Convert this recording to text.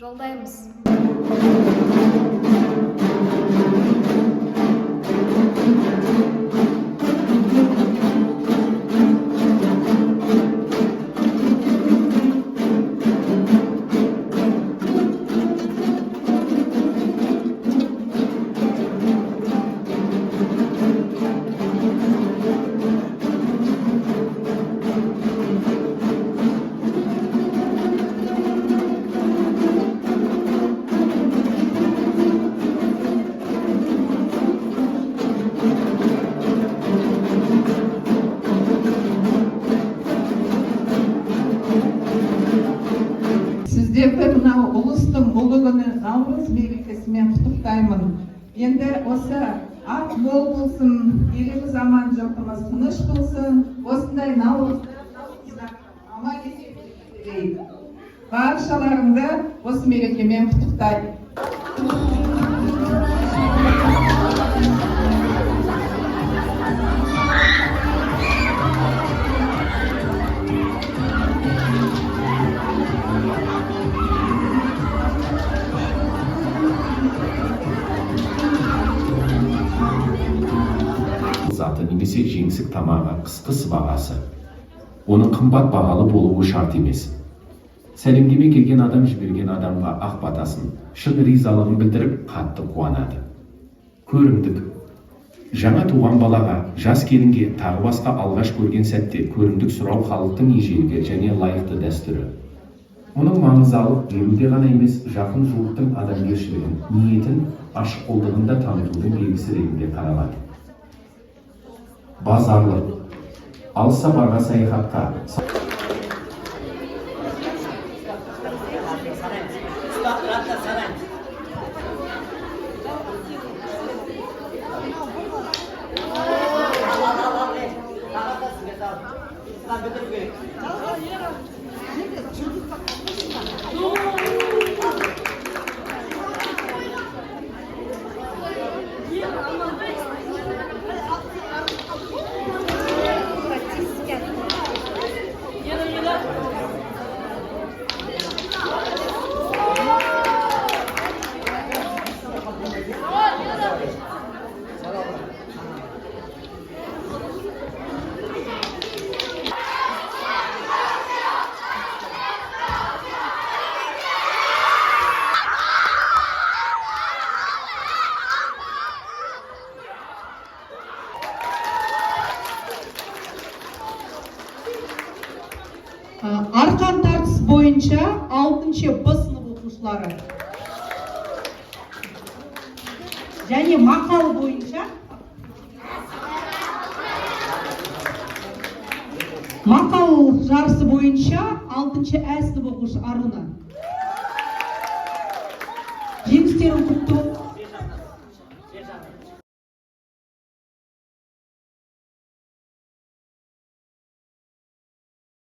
жолдаймыз. Сіздерді мынау ұлыстың ұлы күні Наурыз мерекесімен құттықтаймын. Енді осы ақ мол болсын, еліміз аман, жұртымыз тыныш болсын, осындай Наурызда аман есен тілеймін. Баршаларыңды осы мерекемен құттықтаймын. Заты немесе жеңсік тамағы қысқы сыбағасы. Оның қымбат бағалы болуы шарт емес. Сәлемдеме келген адам жіберген адамға ақ батасын, шын ризалығын білдіріп, қатты қуанады. Көрімдік. Жаңа туған балаға, жас келінге, тағы басқа алғаш көрген сәтте көрімдік сұрау халықтың ежелгі және лайықты дәстүрі. Оның маңыздылығы елуде ғана емес, жақын жуықтың адамгершілігін, ниетін, ашыққолдығын да танытудың белгісі ретінде қаралады. Базарлық. Алыс сапарға саяхатқа. Арқан тартыс бойынша 6-шы Б сынып оқушылары. Және мақал бойынша мақал жарысы бойынша 6-шы Ә сынып оқушы Аруна.